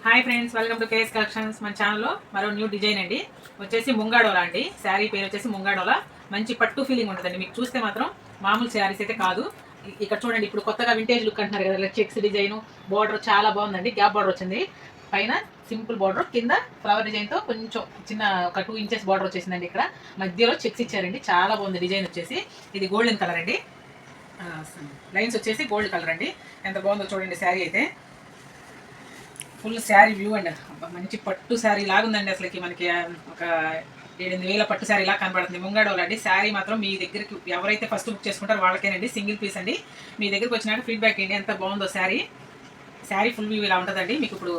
Hi friends, welcome to KS collections. మన ఛానల్లో మరో న్యూ డిజైన్ అండి. వచ్చేసి ముంగాడోలా అండి. శారీ పేరు వచ్చేసి ముంగాడోలా. మంచి పట్టు ఫీలింగ్ ఉంటుందండి. మీకు చూస్తే మాత్రం మామూలు శారీస్ అయితే కాదు. ఇక్కడ చూడండి, ఇప్పుడు కొత్తగా వింటేజ్ లుక్ అంటున్నారు కదా, చెక్స్ డిజైన్, బార్డర్ చాలా బాగుందండి. గ్యాప్ బార్డర్ వచ్చింది. పైన సింపుల్ బార్డర్, కింద ఫ్లవర్ డిజైన్తో కొంచెం చిన్న ఒక 2 ఇంచెస్ బార్డర్ వచ్చేసిందండి. ఇక్కడ మధ్యలో చెక్స్ ఇచ్చారండి. చాలా బాగుంది డిజైన్ వచ్చేసి. ఇది గోల్డెన్ కలర్ అండి. లైన్స్ వచ్చేసి గోల్డ్ కలర్ అండి. ఎంత బాగుందో చూడండి శారీ అయితే. ఫుల్ శారీ వ్యూ అండి. మంచి పట్టు శారీ లాగుందండి. అసలుకి మనకి ఒక 7-8 వేల పట్టు శారీ ఇలా కనబడుతుంది. ముంగాడోలా అండి. శారీ మాత్రం మీ దగ్గరికి ఎవరైతే ఫస్ట్ బుక్ చేసుకుంటారో వాళ్ళకేనండి. సింగిల్ పీస్ అండి. మీ దగ్గరికి వచ్చినాక ఫీడ్బ్యాక్ ఏంటి, ఎంత బాగుందో శారీ. శారీ ఫుల్ వ్యూ ఇలా ఉంటుందండి. మీకు ఇప్పుడు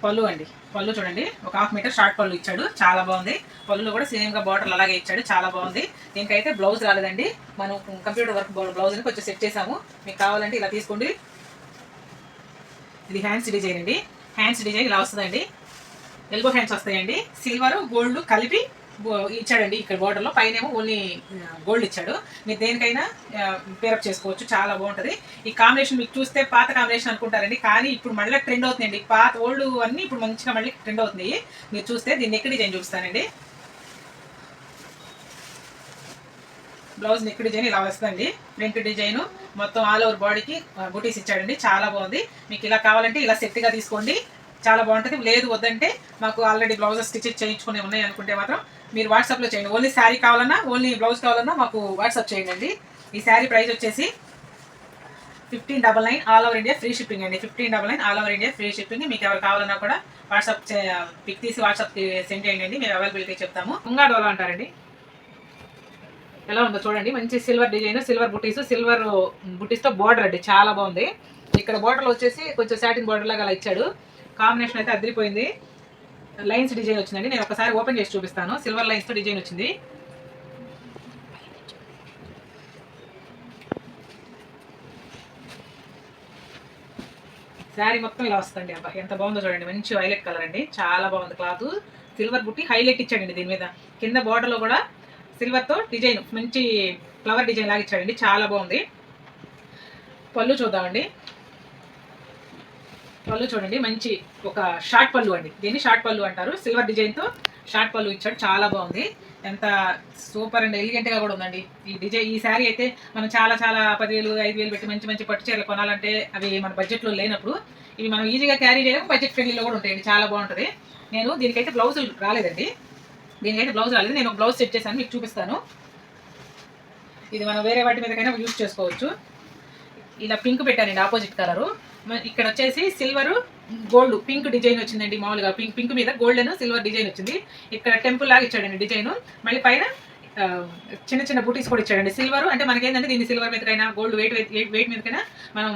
పళ్ళు అండి. పళ్ళు చూడండి, ఒక 1/2 మీటర్ షార్ట్ పళ్ళు ఇచ్చాడు. చాలా బాగుంది. పళ్ళు కూడా సేమ్గా బార్డర్లు అలాగే ఇచ్చాడు. చాలా బాగుంది. దీనికైతే బ్లౌజ్ రాలేదండి. మనం కంప్యూటర్ వర్క్ బ్లౌజ్ని కొంచెం సెట్ చేసాము. మీకు కావాలంటే ఇలా తీసుకోండి. ఇది హ్యాండ్స్ డిజైన్ అండి. హ్యాండ్స్ డిజైన్ ఇలా వస్తుందండి. ఎల్బో హ్యాండ్స్ వస్తాయండి. సిల్వర్ గోల్డ్ కలిపి ఇచ్చాడండి. ఇక్కడ బార్డర్లో పైనేమో ఓన్లీ గోల్డ్ ఇచ్చాడు. మీరు దేనికైనా పేరప్ చేసుకోవచ్చు. చాలా బాగుంటుంది. ఈ కాంబినేషన్ మీకు చూస్తే పాత కాంబినేషన్ అనుకుంటారండి, కానీ ఇప్పుడు మళ్ళీ ట్రెండ్ అవుతుందండి. పాత ఓల్డ్ అన్నీ ఇప్పుడు మంచిగా మళ్ళీ ట్రెండ్ అవుతుంది. మీరు చూస్తే దీన్ని నెక్ డిజైన్ చూపిస్తానండి. బ్లౌజ్ నెక్ డిజైన్ ఇలా వస్తుందండి. ఫ్రంట్ డిజైన్ మొత్తం ఆల్ ఓవర్ బాడీకి బుటీస్ ఇచ్చాడండి. చాలా బాగుంది. మీకు ఇలా కావాలంటే ఇలా సెట్గా తీసుకోండి. చాలా బాగుంటుంది. లేదు వద్దంటే మాకు ఆల్రెడీ బ్లౌజెస్ స్టిచ్ చేయించుకునే ఉన్నాయి అనుకుంటే మాత్రం మీరు వాట్సాప్లో చేయండి. ఓన్లీ శారీ కావాలన్నా, ఓన్లీ బ్లౌజ్ కావాలన్నా మాకు వాట్సాప్ చేయండి. ఈ శారీ ప్రైస్ వచ్చేసి 1599 all over India free shipping అండి. 1599 all over India free shipping. మీకు ఎవరు కావాలన్నా కూడా వాట్సాప్ పిక్ తీసి వాట్సాప్కి సెండ్ చేయండి. మేము అవైలబిలిటీ చెప్తాము. ముంగాడోలా అంటారండి. ఎలా ఉందో చూడండి. మంచి సిల్వర్ డిజైన్, సిల్వర్ సిల్వర్ బుటీస్తో బార్డర్ అండి. చాలా బాగుంది. ఇక్కడ బార్డర్లో వచ్చేసి కొంచెం సాటిన్ బార్డర్ లాగా అలా ఇచ్చాడు. కాంబినేషన్ అయితే అదిరిపోయింది. లైన్స్ డిజైన్ వచ్చిందండి. నేను ఒకసారి ఓపెన్ చేసి చూపిస్తాను. సిల్వర్ లైన్స్తో డిజైన్ వచ్చింది. శారీ మొత్తం ఇలా వస్తుంది. అబ్బా ఎంత బాగుందో చూడండి. మంచి వైలెట్ కలర్ అండి. చాలా బాగుంది. క్లాత్ సిల్వర్ బుట్టి హైలైట్ ఇచ్చాడండి. దీని మీద కింద బార్డర్లో కూడా సిల్వర్తో డిజైన్, మంచి ఫ్లవర్ డిజైన్ లాగా ఇచ్చాడండి. చాలా బాగుంది. పళ్ళు చూద్దామండి. పళ్ళు చూడండి, మంచి ఒక షార్ట్ పళ్ళు అండి. దీన్ని షార్ట్ పళ్ళు అంటారు. సిల్వర్ డిజైన్తో షార్ట్ పళ్ళు ఇచ్చాడు. చాలా బాగుంది. ఎంత సూపర్ అండ్ ఎలిగెంట్గా కూడా ఉందండి ఈ డిజైన్. ఈ శారీ అయితే మనం చాలా 10,000 5,000 పెట్టి మంచి మంచి పట్టు చీరలు కొనాలంటే అవి మన బడ్జెట్లో లేనప్పుడు ఇవి మనం ఈజీగా క్యారీ చేయడం, బడ్జెట్ ఫ్రెండ్లీలో కూడా ఉంటాయండి. చాలా బాగుంటుంది. నేను దీనికైతే బ్లౌజ్ రాలేదండి. నేను ఒక బ్లౌజ్ సెట్ చేశాను, మీకు చూపిస్తాను. ఇది మనం వేరే వాటి మీదకైనా యూజ్ చేసుకోవచ్చు. ఇలా పింక్ పెట్టానండి, ఆపోజిట్ కలరు. ఇక్కడ వచ్చేసి సిల్వర్ గోల్డ్ పింక్ డిజైన్ వచ్చిందండి. మామూలుగా పింక్ మీద గోల్డ్ అండ్ సిల్వర్ డిజైన్ వచ్చింది. ఇక్కడ టెంపుల్ లాగా ఇచ్చాడండి డిజైన్. మళ్ళీ పైన చిన్న చిన్న బూటీస్ కూడా ఇచ్చాడండి. సిల్వర్ అంటే మనకేంటంటే దీన్ని సిల్వర్ మీదకైనా గోల్డ్ వెయిట్ మీదకైనా మనం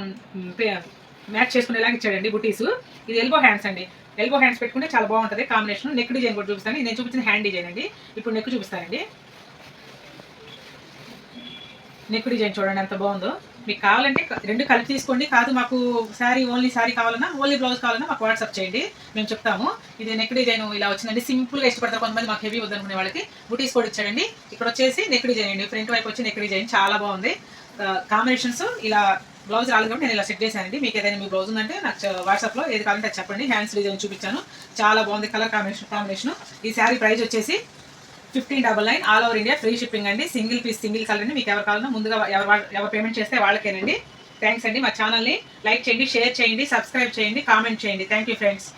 మ్యాచ్ చేసుకునేలాగా ఇచ్చాడండి బుటీస్. ఇది ఎల్బో హ్యాండ్స్ అండి. ఎల్బో హ్యాండ్స్ పెట్టుకుంటే చాలా బాగుంటుంది కాంబినేషన్. నెక్ డిజైన్ కూడా చూపిస్తాను. నేను చూపించిన హ్యాండ్ డిజైన్ అండి. ఇప్పుడు నెక్ చూపిస్తానండి. నెక్ డిజైన్ చూడండి ఎంత బాగుందో. మీకు కావాలంటే రెండు కలిపి తీసుకోండి. కాదు మాకు ఓన్లీ శారీ కావాలన్నా, ఓన్లీ బ్లౌజ్ కావాలన్నా మాకు వాట్సాప్ చేయండి, మేము చెప్తాము. ఇది నెక్ డిజైన్ ఇలా వచ్చిందండి. సింపుల్గా ఇష్టపడతారు కొంతమంది, మాకు హెవీ వద్దనుకునే వాళ్ళకి బుటీస్ కూడా ఇచ్చాడండి. ఇక్కడ వచ్చేసి నెక్ డిజైన్ అండి. ఫ్రంట్ వైపు వచ్చి నెక్ డిజైన్ చాలా బాగుంది. కాంబినేషన్స్ ఇలా బ్లౌజ్ రాలేదు కాబట్టి నేను ఇలా సెట్ చేశానండి. మీకు ఏదైనా మీ బ్లౌజ్ ఉందంటే నాకు వాట్సాప్లో ఏది కావాలంటే చెప్పండి. హ్యాండ్స్ డిజైన్ చూపించాను. చాలా బాగుంది కలర్ కాంబినేషన్. ఈ శారీ ప్రైస్ వచ్చేసి 1599 all over India free shipping అండి. సింగిల్ పీస్ సింగిల్ కలర్ అండి. మీకు ఎవరు కావాలన్నా ముందుగా ఎవరు పేమెంట్ చేస్తే వాళ్ళకేనండి. థ్యాంక్స్ అండి. మా ఛానల్ని లైక్ చేయండి, షేర్ చేయండి, సబ్స్క్రైబ్ చేయండి, కామెంట్ చేయండి. Thank you friends.